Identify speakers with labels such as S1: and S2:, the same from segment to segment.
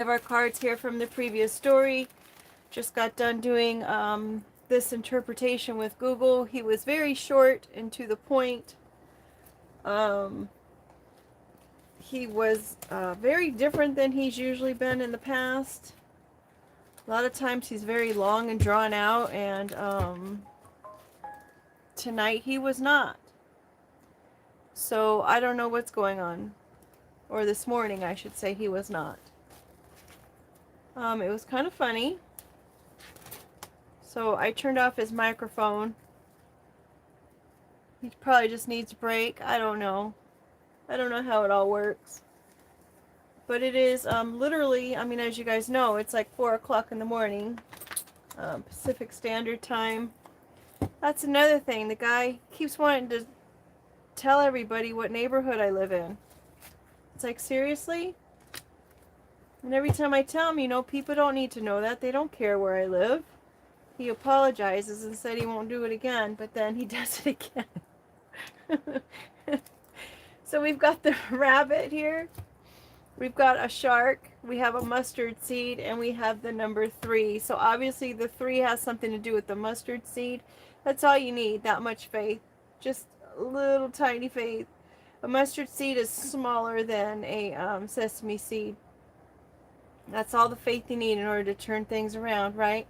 S1: Have our cards here from the previous story. Just got done doing this interpretation with Google. He was very short and to the point. He was very different than he's usually been in the past. A lot of times he's very long and drawn out, and tonight he was not. So I don't know what's going on. Or this morning, I should say, he was not. It was kind of funny. So I turned off his microphone. He probably just needs a break. I don't know. I don't know how it all works. But it is literally, I mean, as you guys know, it's like 4 o'clock in the morning. Pacific Standard Time. That's another thing. The guy keeps wanting to tell everybody what neighborhood I live in. It's like, seriously? And every time I tell him, you know, people don't need to know that. They don't care where I live. He apologizes and said he won't do it again, but then he does it again. So we've got the rabbit here. We've got a shark. We have a mustard seed, and we have the number 3. So obviously the 3 has something to do with the mustard seed. That's all you need, that much faith. Just a little tiny faith. A mustard seed is smaller than a sesame seed. That's all the faith you need in order to turn things around, right?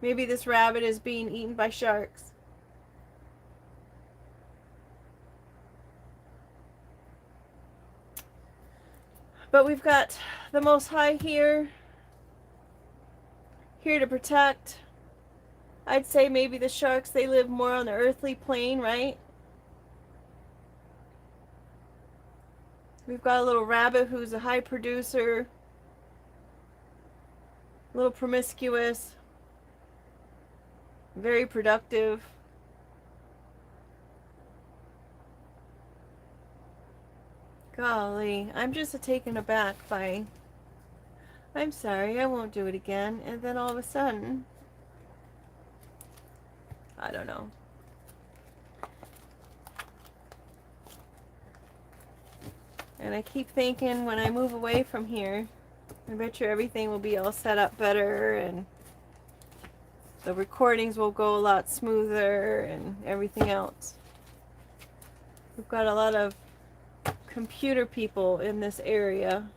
S1: Maybe this rabbit is being eaten by sharks. But we've got the Most High here to protect. I'd say maybe the sharks, they live more on the earthly plane, right? We've got a little rabbit who's a high producer, a little promiscuous, very productive. Golly, I'm just taken aback by, I'm sorry, I won't do it again. And then all of a sudden, I don't know. And I keep thinking when I move away from here, I bet you everything will be all set up better and the recordings will go a lot smoother and everything else. We've got a lot of computer people in this area.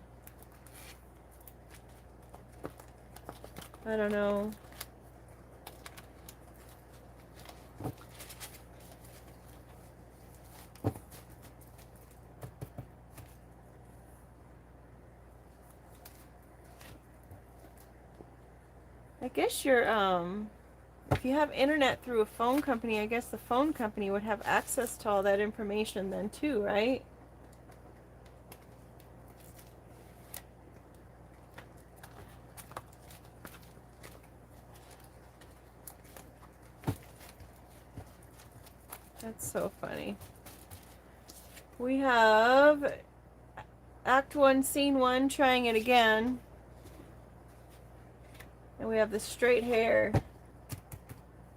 S1: I don't know. I guess you're, if you have internet through a phone company, I guess the phone company would have access to all that information then too, right? That's so funny. We have Act 1, Scene 1, trying it again. And we have the straight hair,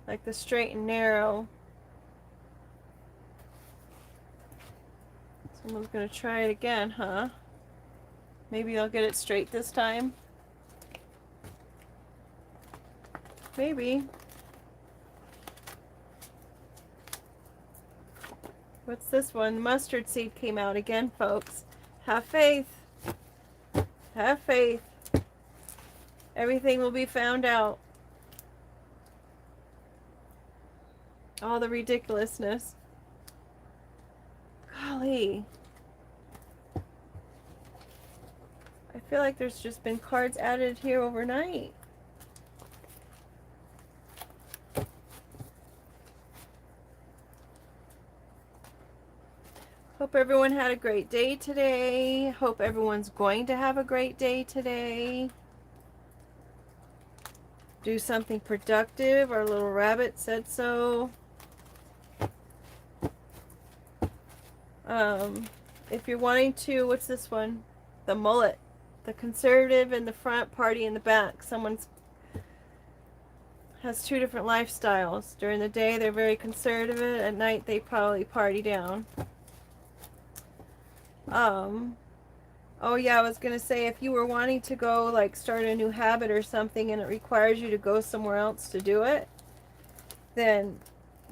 S1: like the straight and narrow. Someone's gonna try it again, huh? Maybe they'll get it straight this time. Maybe. What's this one? Mustard seed came out again, folks. Have faith. Have faith. Everything will be found out. All the ridiculousness. Golly. I feel like there's just been cards added here overnight. Hope everyone had a great day today. Hope everyone's going to have a great day today. Do something productive. Our little rabbit said so. If you're wanting to, what's this one? The mullet. The conservative in the front, party in the back. Someone's has 2 different lifestyles. During the day, they're very conservative. At night, they probably party down. Oh yeah, I was gonna say, if you were wanting to go like start a new habit or something and it requires you to go somewhere else to do it, then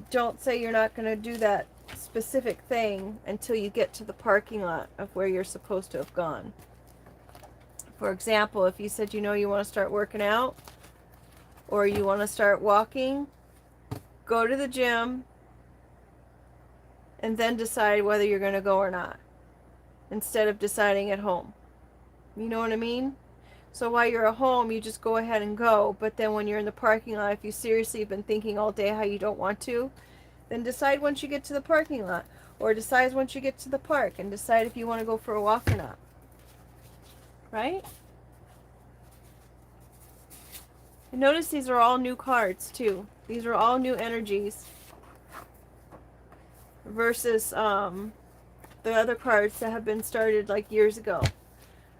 S1: don't say you're not gonna do that specific thing until you get to the parking lot of where you're supposed to have gone. For example, if you said you know you want to start working out or you want to start walking, go to the gym and then decide whether you're going to go or not, instead of deciding at home. You know what I mean? So while you're at home, you just go ahead and go, but then when you're in the parking lot, if you seriously have been thinking all day how you don't want to, then decide once you get to the parking lot, or decide once you get to the park, and decide if you want to go for a walk or not. Right? And notice these are all new cards too. These are all new energies versus the other cards that have been started like years ago.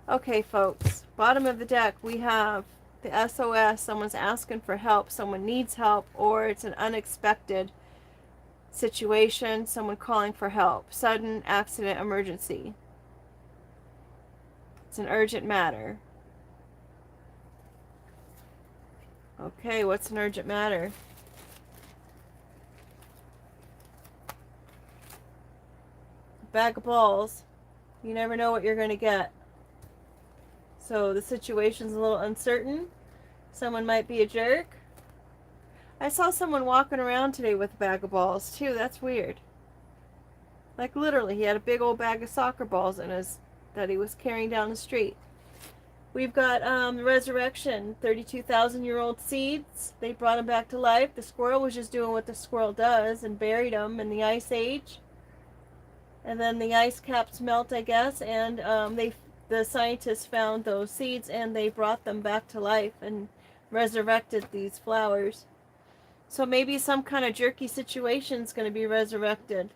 S1: Okay, folks. Bottom of the deck, we have the SOS. Someone's asking for help. Someone needs help, or it's an unexpected situation. Someone calling for help. Sudden accident emergency. It's an urgent matter. Okay, what's an urgent matter? Bag of balls. You never know what you're going to get. So the situation's a little uncertain. Someone might be a jerk. I saw someone walking around today with a bag of balls too. That's weird. Like literally, he had a big old bag of soccer balls in his that he was carrying down the street. We've got resurrection, 32,000-year-old seeds. They brought them back to life. The squirrel was just doing what the squirrel does and buried them in the ice age. And then the ice caps melt, I guess, and the scientists found those seeds and they brought them back to life and resurrected these flowers. So maybe some kind of jerky situation is going to be resurrected.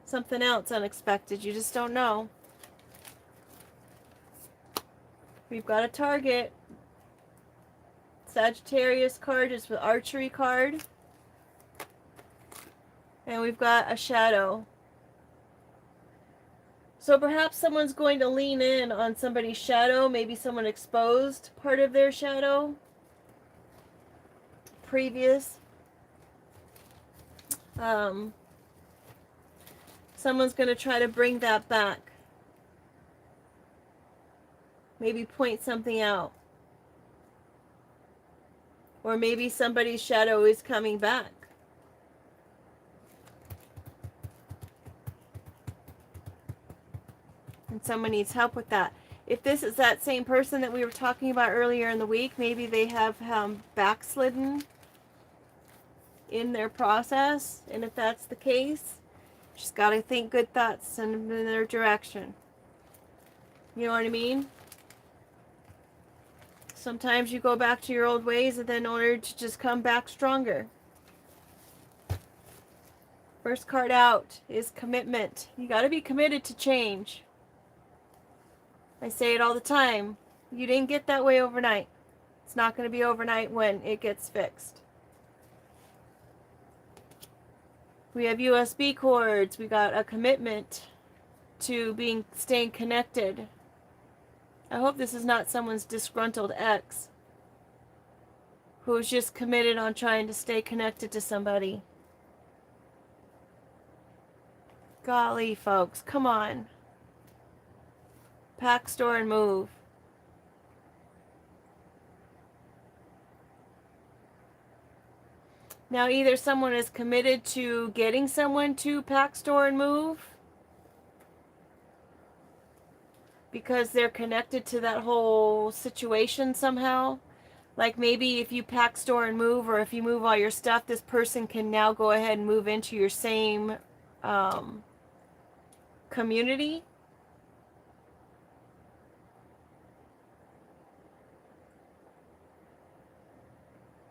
S1: Something else unexpected. You just don't know. We've got a target. Sagittarius card is the archery card. And we've got a shadow. So perhaps someone's going to lean in on somebody's shadow. Maybe someone exposed part of their shadow. Previous. Someone's going to try to bring that back. Maybe point something out. Or maybe somebody's shadow is coming back. And someone needs help with that. If this is that same person that we were talking about earlier in the week, maybe they have backslidden in their process. And if that's the case, just got to think good thoughts, send them in their direction. You know what I mean? Sometimes you go back to your old ways and then in order to just come back stronger. First card out is commitment. You got to be committed to change. I say it all the time. You didn't get that way overnight. It's not going to be overnight when it gets fixed. We have USB cords. We got a commitment to staying connected. I hope this is not someone's disgruntled ex who's just committed on trying to stay connected to somebody. Golly, folks, come on. Pack, store, and move. Now, either someone is committed to getting someone to pack, store, and move because they're connected to that whole situation somehow. Like maybe if you pack, store, and move, or if you move all your stuff, this person can now go ahead and move into your same community.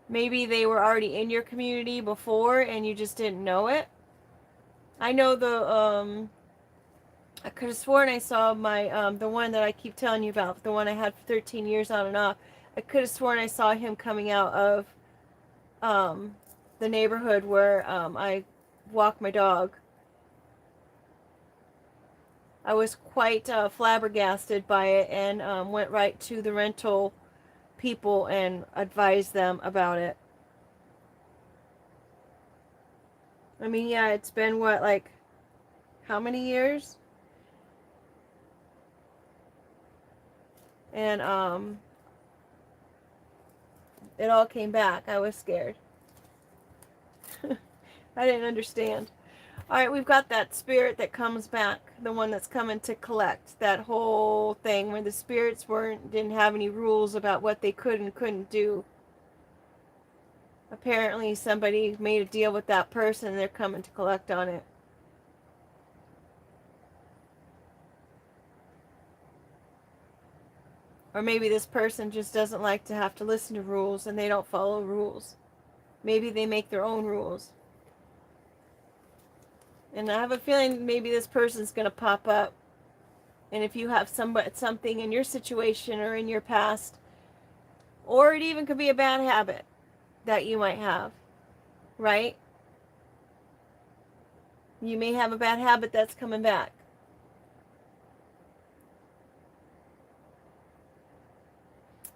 S1: Maybe they were already in your community before and you just didn't know it. I know I could have sworn I saw my, the one that I keep telling you about, the one I had for 13 years on and off. I could have sworn I saw him coming out of the neighborhood where I walk my dog. I was quite flabbergasted by it, and went right to the rental people and advised them about it. I mean, yeah, it's been what, like, how many years? And it all came back. I was scared. I didn't understand. All right, we've got that spirit that comes back, the one that's coming to collect. That whole thing where the spirits didn't have any rules about what they could and couldn't do. Apparently somebody made a deal with that person and they're coming to collect on it. Or maybe this person just doesn't like to have to listen to rules and they don't follow rules. Maybe they make their own rules. And I have a feeling maybe this person's going to pop up. And if you have something in your situation or in your past, or it even could be a bad habit that you might have, right? You may have a bad habit that's coming back.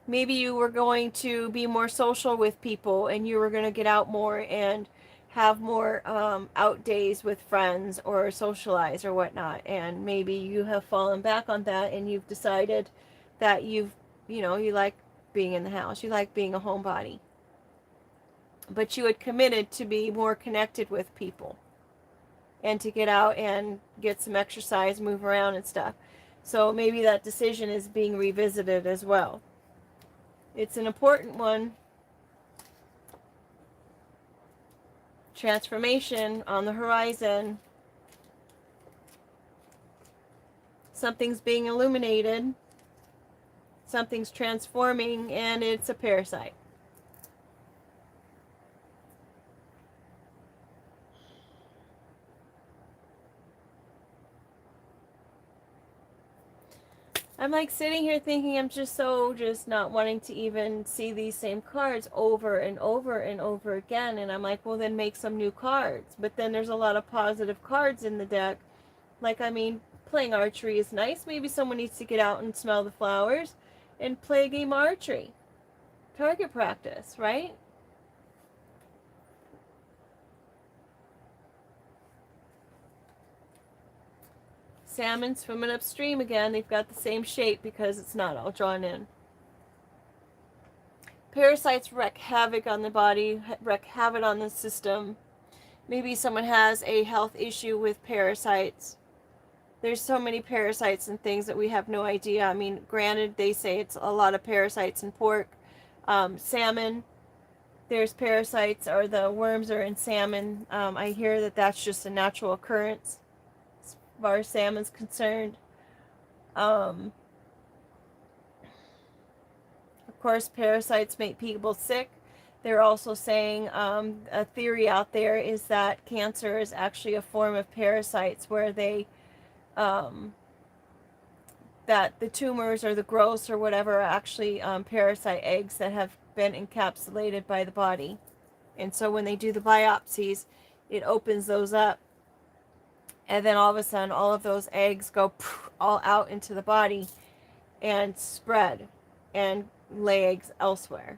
S1: Maybe you were going to be more social with people and you were going to get out more and have more out days with friends or socialize or whatnot. And maybe you have fallen back on that and you've decided that you like being in the house. You like being a homebody. But you had committed to be more connected with people and to get out and get some exercise, move around and stuff. So maybe that decision is being revisited as well. It's an important one. Transformation on the horizon. Something's being illuminated. Something's transforming, and it's a parasite. I'm like sitting here thinking I'm just not wanting to even see these same cards over and over and over again. And I'm like, well, then make some new cards. But then there's a lot of positive cards in the deck. Like, I mean, playing archery is nice. Maybe someone needs to get out and smell the flowers and play a game of archery. Target practice, right? Salmon swimming upstream again. They've got the same shape because it's not all drawn in. Parasites wreak havoc on the body, wreak havoc on the system. Maybe someone has a health issue with parasites. There's so many parasites and things that we have no idea. I mean, granted, they say it's a lot of parasites in pork. Salmon, there's parasites, or the worms are in salmon. I hear that that's just a natural occurrence as far as salmon's concerned. Of course, parasites make people sick. They're also saying a theory out there is that cancer is actually a form of parasites where they that the tumors or the growths or whatever are actually parasite eggs that have been encapsulated by the body. And so when they do the biopsies, it opens those up. And then all of a sudden, all of those eggs go all out into the body and spread and lay eggs elsewhere.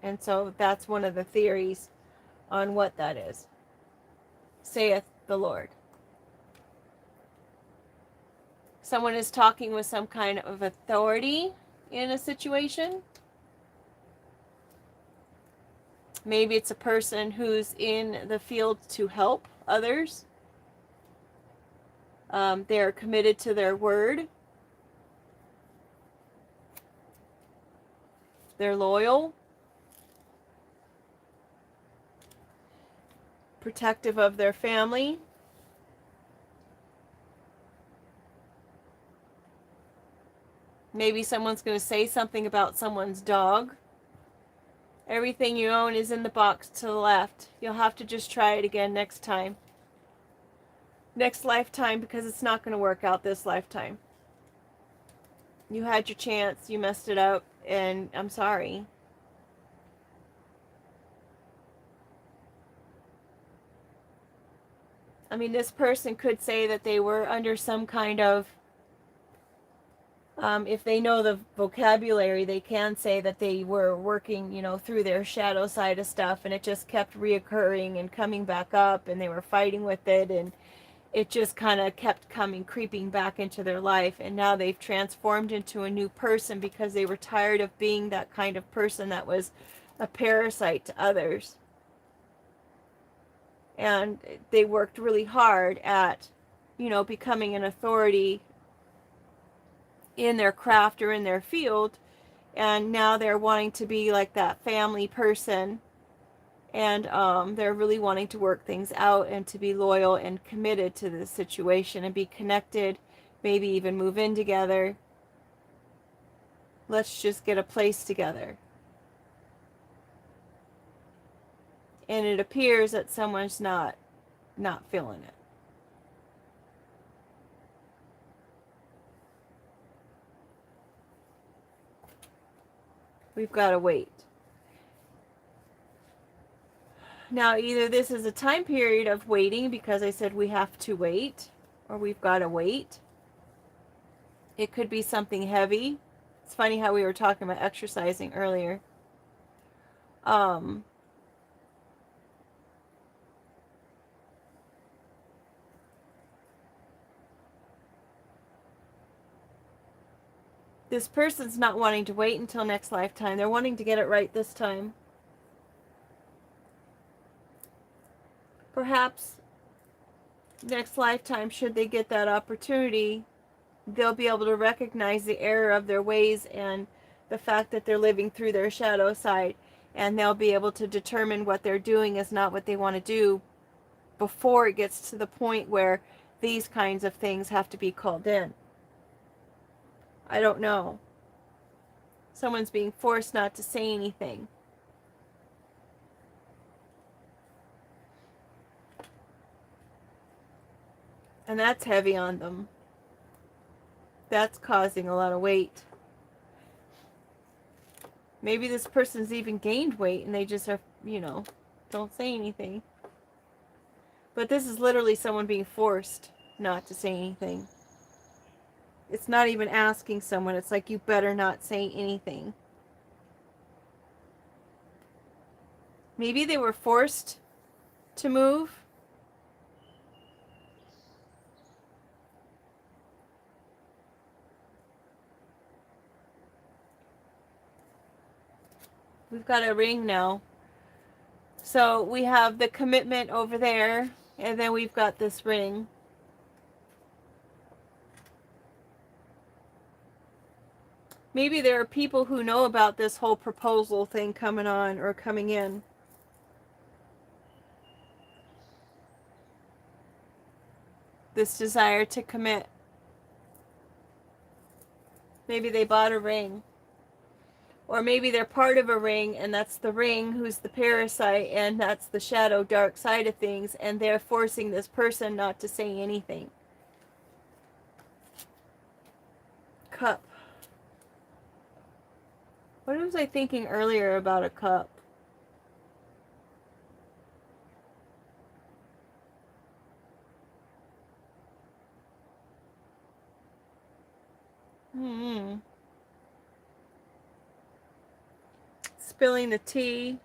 S1: And so that's one of the theories on what that is. Saith the Lord. Someone is talking with some kind of authority in a situation. Maybe it's a person who's in the field to help others. They're committed to their word. They're loyal. Protective of their family. Maybe someone's going to say something about someone's dog. Everything you own is in the box to the left. You'll have to just try it again next time. Next lifetime, because it's not going to work out this lifetime. You had your chance, you messed it up, and I'm sorry. I mean, this person could say that they were under some kind of If they know the vocabulary, they can say that they were working, through their shadow side of stuff, and it just kept reoccurring and coming back up, and they were fighting with it, and it just kind of kept coming, creeping back into their life, and now they've transformed into a new person because they were tired of being that kind of person that was a parasite to others. And they worked really hard at, becoming an authority in their craft or in their field, and now they're wanting to be like that family person, and they're really wanting to work things out and to be loyal and committed to the situation and be connected, maybe even move in together. Let's just get a place together. And it appears that someone's not feeling it. We've got to wait. Now, either this is a time period of waiting because I said we have to wait, or we've got to wait. It could be something heavy. It's funny how we were talking about exercising earlier. This person's not wanting to wait until next lifetime. They're wanting to get it right this time. Perhaps next lifetime, should they get that opportunity, they'll be able to recognize the error of their ways and the fact that they're living through their shadow side, and they'll be able to determine what they're doing is not what they want to do before it gets to the point where these kinds of things have to be called in. I don't know. Someone's being forced not to say anything. And that's heavy on them. That's causing a lot of weight. Maybe this person's even gained weight and they just are, don't say anything. But this is literally someone being forced not to say anything. It's not even asking someone. It's like, you better not say anything. Maybe they were forced to move. We've got a ring now. So we have the commitment over there, and then we've got this ring. Maybe there are people who know about this whole proposal thing coming on or coming in. This desire to commit. Maybe they bought a ring. Or maybe they're part of a ring, and that's the ring who's the parasite, and that's the shadow, dark side of things, and they're forcing this person not to say anything. Cup. What was I thinking earlier about a cup? Spilling the tea.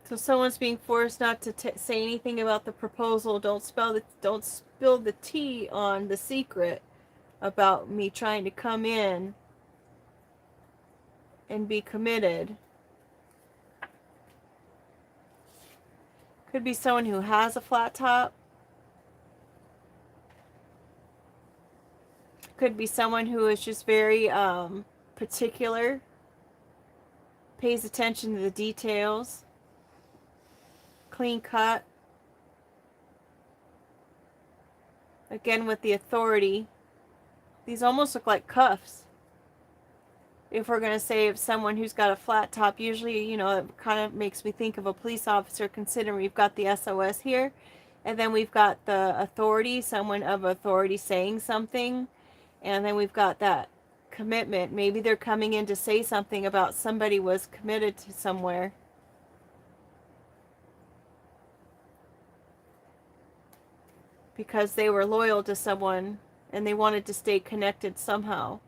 S1: So someone's being forced not to say anything about the proposal. Don't spill the tea on the secret about me trying to come in and be committed. Could be someone who has a flat top. Could be someone who is just very particular, pays attention to the details, clean cut. Again, with the authority. These almost look like cuffs. If we're going to say of someone who's got a flat top, usually, it kind of makes me think of a police officer, considering we've got the SOS here, and then we've got the authority, someone of authority saying something, and then we've got that commitment. Maybe they're coming in to say something about somebody was committed to somewhere. Because they were loyal to someone and they wanted to stay connected somehow.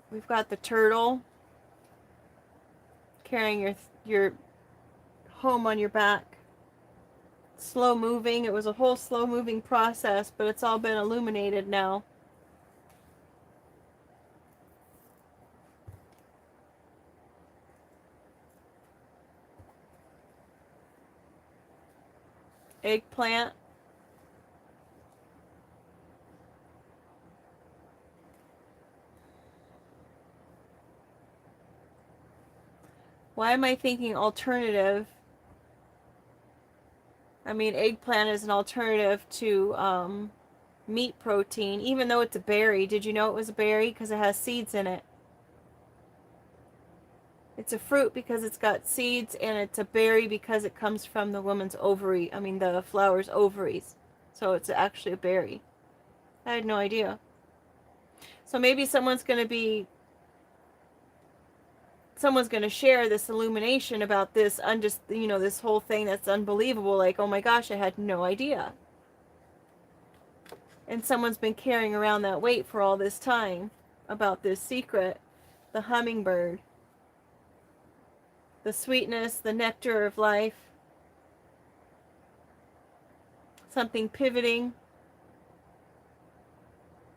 S1: We've got the turtle carrying your home on your back. Slow moving. It was a whole slow moving process, but it's all been illuminated now. Eggplant. Why am I thinking alternative? I mean, eggplant is an alternative to meat protein, even though it's a berry. Did you know it was a berry? Because it has seeds in it. It's a fruit because it's got seeds, and it's a berry because it comes from the woman's ovary. I mean, the flower's ovaries. So it's actually a berry. I had no idea. So maybe someone's going to share this illumination about this, this whole thing that's unbelievable. Like, oh my gosh, I had no idea. And someone's been carrying around that weight for all this time about this secret. The hummingbird. The sweetness, the nectar of life. Something pivoting.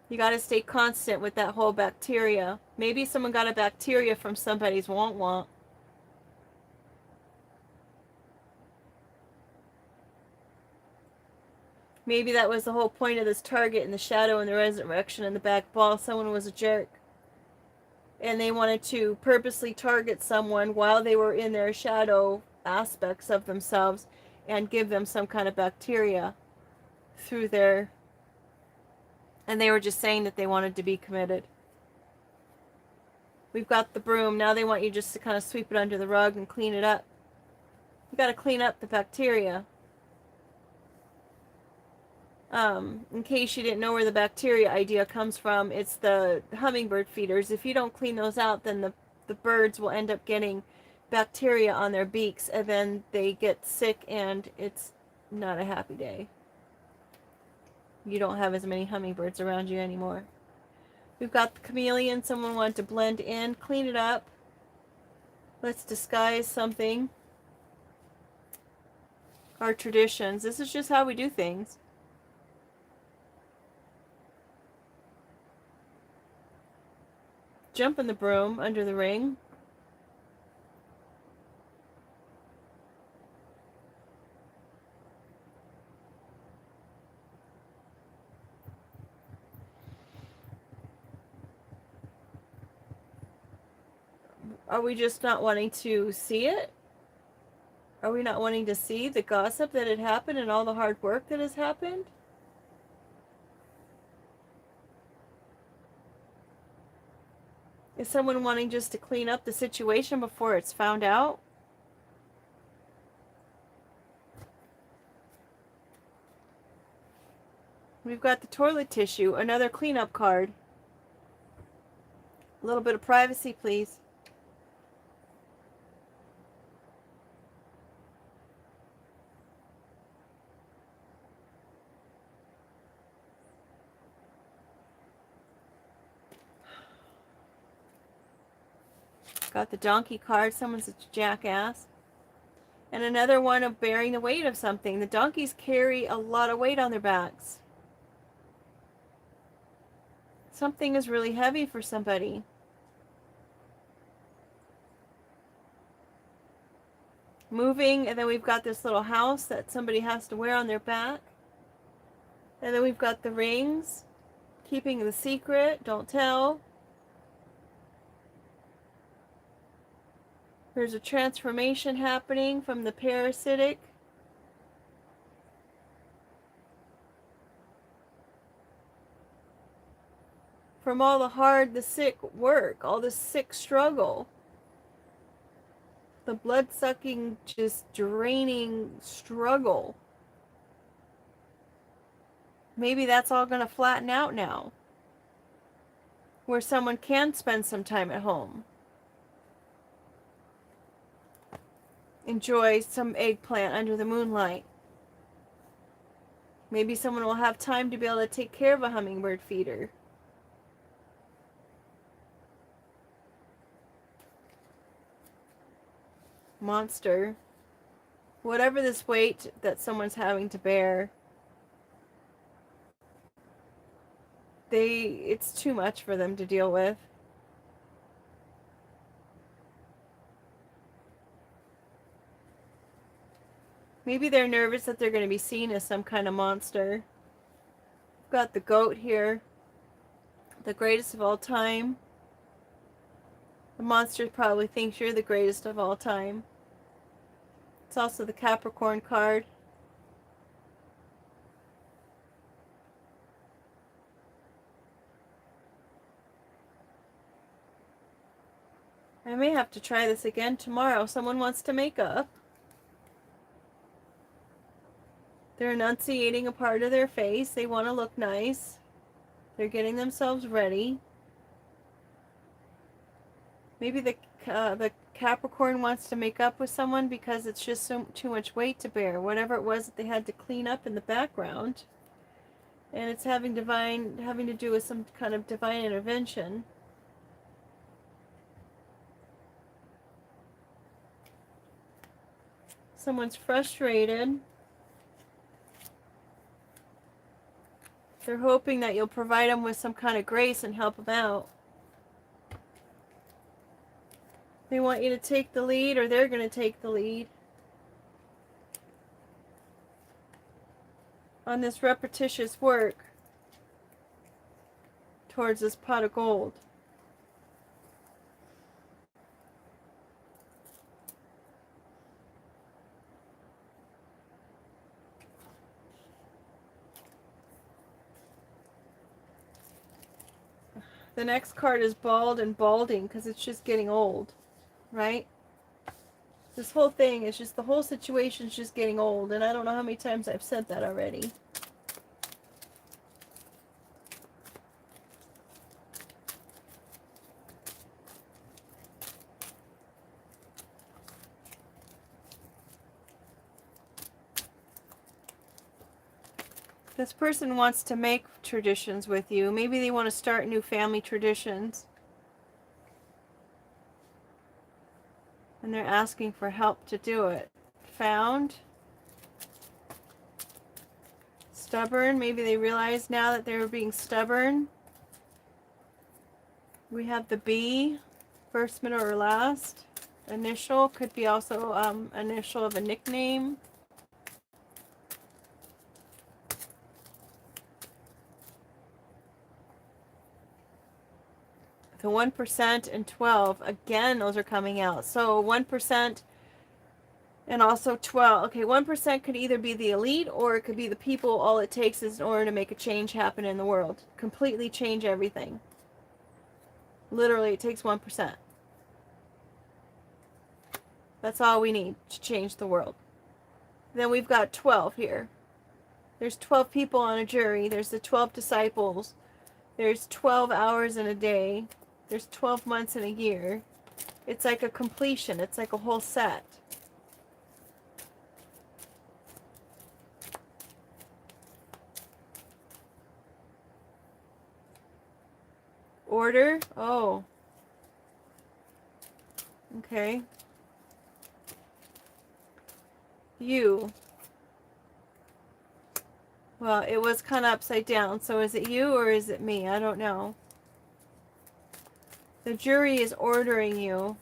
S1: You got to stay constant with that whole bacteria. Maybe someone got a bacteria from somebody's want. Maybe that was the whole point of this target and the shadow and the resurrection and the back ball. Someone was a jerk. And they wanted to purposely target someone while they were in their shadow aspects of themselves and give them some kind of bacteria through their... And they were just saying that they wanted to be committed. We've got the broom. Now they want you just to kind of sweep it under the rug and clean it up. You got to clean up the bacteria. In case you didn't know where the bacteria idea comes from, it's the hummingbird feeders. If you don't clean those out, then the birds will end up getting bacteria on their beaks, and then they get sick, and it's not a happy day. You don't have as many hummingbirds around you anymore. We've got the chameleon. Someone wanted to blend in. Clean it up. Let's disguise something. Our traditions. This is just how we do things. Jump in the broom under the ring. Are we just not wanting to see it? Are we not wanting to see the gossip that had happened and all the hard work that has happened? Is someone wanting just to clean up the situation before it's found out? We've got the toilet tissue, another cleanup card. A little bit of privacy, please. Got the donkey card. Someone's a jackass. And another one of bearing the weight of something. The donkeys carry a lot of weight on their backs. Something is really heavy for somebody. Moving, and then we've got this little house that somebody has to wear on their back. And then we've got the rings. Keeping the secret. Don't tell. There's a transformation happening from the parasitic. From all the sick work, all the sick struggle. The blood-sucking, just draining struggle. Maybe that's all going to flatten out now. Where someone can spend some time at home. enjoy some eggplant under the moonlight. Maybe someone will have time to be able to take care of a hummingbird feeder. Monster. Whatever this weight that someone's having to bear, it's too much for them to deal with. Maybe they're nervous that they're going to be seen as some kind of monster. We've got the goat here. The greatest of all time. The monster probably thinks you're the greatest of all time. It's also the Capricorn card. I may have to try this again tomorrow. Someone wants to make up. They're enunciating a part of their face. They want to look nice. They're getting themselves ready. Maybe the Capricorn wants to make up with someone because it's just too much weight to bear. Whatever it was that they had to clean up in the background. And it's having to do with some kind of divine intervention. Someone's frustrated. They're hoping that you'll provide them with some kind of grace and help them out. They want you to take the lead, or they're going to take the lead on this repetitious work towards this pot of gold. The next card is bald and balding because it's just getting old, right? This whole thing is just, the whole situation is just getting old, and I don't know how many times I've said that already. This person wants to make traditions with you. Maybe they want to start new family traditions. And they're asking for help to do it. Found. Stubborn. Maybe they realize now that they were being stubborn. We have the B. First, middle, or last. Initial. Could be also initial of a nickname. The 1% and 12, again, those are coming out. So 1% and also 12. Okay, 1% could either be the elite or it could be the people. All it takes is in order to make a change happen in the world. Completely change everything. Literally, it takes 1%. That's all we need to change the world. Then we've got 12 here. There's 12 people on a jury. There's the 12 disciples. There's 12 hours in a day. There's 12 months in a year. It's like a completion. It's like a whole set. Order? Oh. Okay. You. Well, it was kind of upside down. So is it you or is it me? I don't know. The jury is ordering you.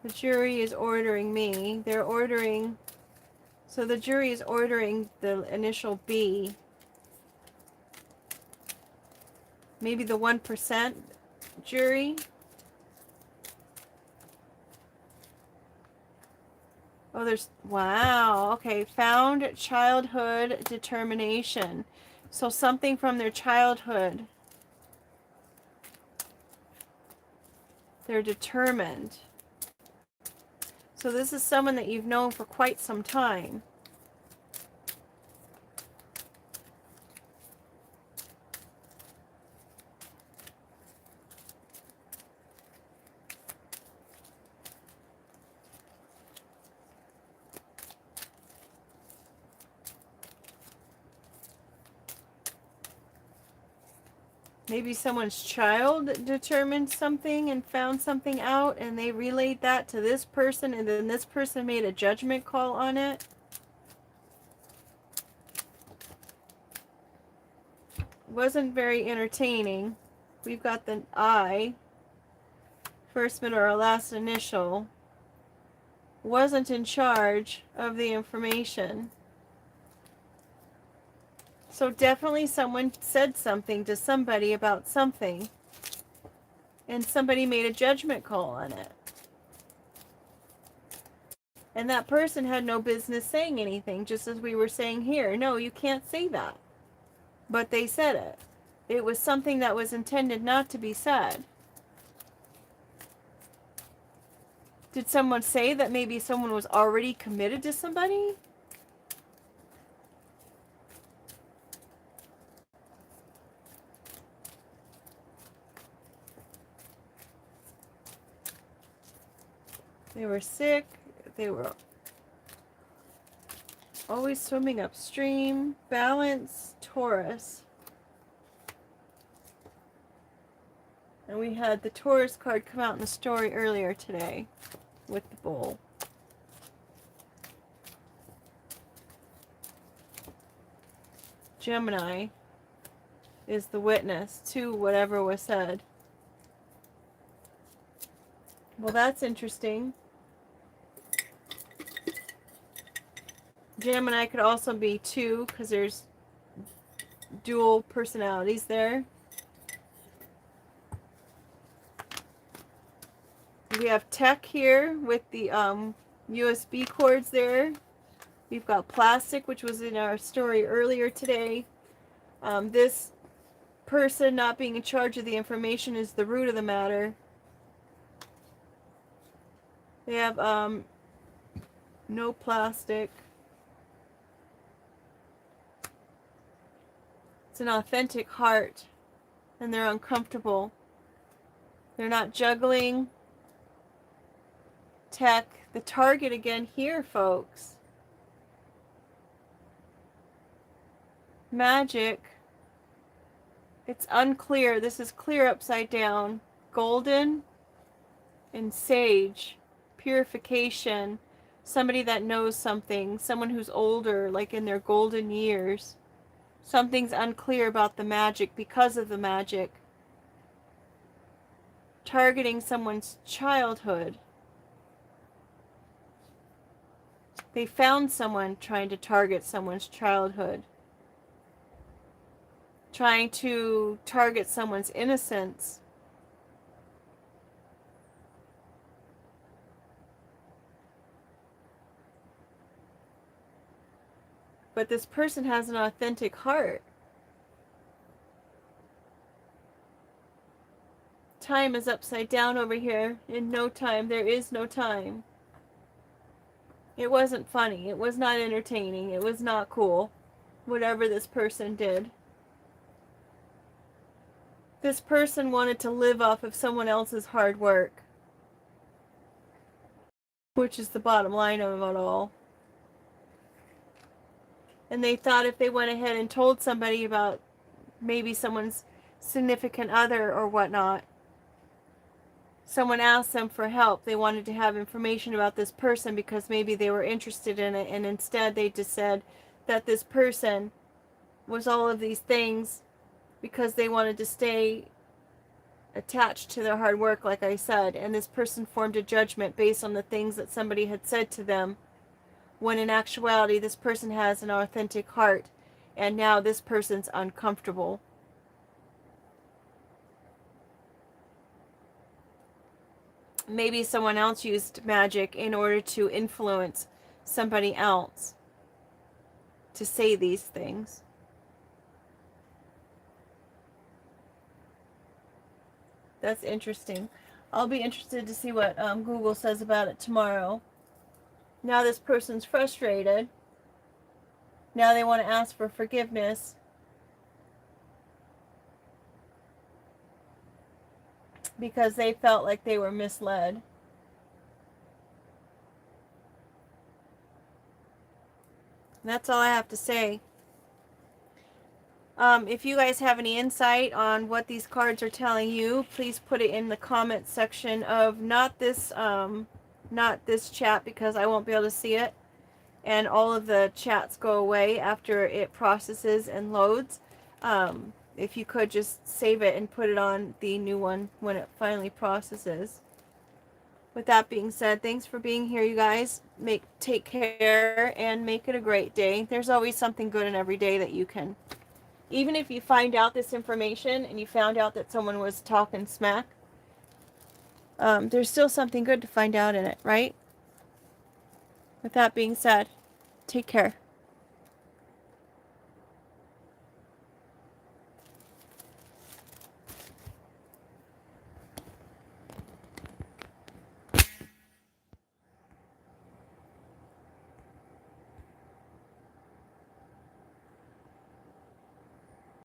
S1: The jury is ordering me. They're ordering... So the jury is ordering the initial B. Maybe the 1% jury. Oh, there's... Wow. Okay. Found childhood determination. So something from their childhood. They're determined. So this is someone that you've known for quite some time. Maybe someone's child determined something and found something out, and they relayed that to this person, and then this person made a judgment call on it. Wasn't very entertaining. We've got the I, first, middle, or last initial. Wasn't in charge of the information. So definitely someone said something to somebody about something, and somebody made a judgment call on it. And that person had no business saying anything, just as we were saying here. No, you can't say that. But they said it. It was something that was intended not to be said. Did someone say that maybe someone was already committed to somebody? They were sick. They were always swimming upstream. Balance, Taurus. And we had the Taurus card come out in the story earlier today with the bull. Gemini is the witness to whatever was said. Well, that's interesting. Gemini could also be 2 because there's dual personalities there. We have tech here with the USB cords there. We've got plastic, which was in our story earlier today. This person not being in charge of the information is the root of the matter. They have no plastic. It's an authentic heart, and they're uncomfortable. They're not juggling. Tech, the target again here, folks. Magic. It's unclear. This is clear upside down. Golden and sage. Purification. Somebody that knows something. Someone who's older, like in their golden years. Something's unclear about the magic because of the magic. Targeting someone's childhood. They found someone trying to target someone's childhood. Trying to target someone's innocence. But this person has an authentic heart. Time is upside down over here. In no time, there is no time. It wasn't funny. It was not entertaining. It was not cool. Whatever this person did. This person wanted to live off of someone else's hard work. Which is the bottom line of it all. And they thought if they went ahead and told somebody about maybe someone's significant other or whatnot, someone asked them for help, they wanted to have information about this person because maybe they were interested in it, and instead they just said that this person was all of these things because they wanted to stay attached to their hard work, like I said, and this person formed a judgment based on the things that somebody had said to them, when in actuality this person has an authentic heart, and now this person's uncomfortable. Maybe someone else used magic in order to influence somebody else to say these things. That's interesting. I'll be interested to see what Google says about it tomorrow. Now this person's frustrated. Now they want to ask for forgiveness. Because they felt like they were misled. And that's all I have to say. If you guys have any insight on what these cards are telling you, please put it in the comment section of not this chat, because I won't be able to see it. And all of the chats go away after it processes and loads. If you could just save it and put it on the new one when it finally processes. With that being said, thanks for being here, you guys. Take care and make it a great day. There's always something good in every day that you can. Even if you find out this information and you found out that someone was talking smack, there's still something good to find out in it, right? With that being said, take care.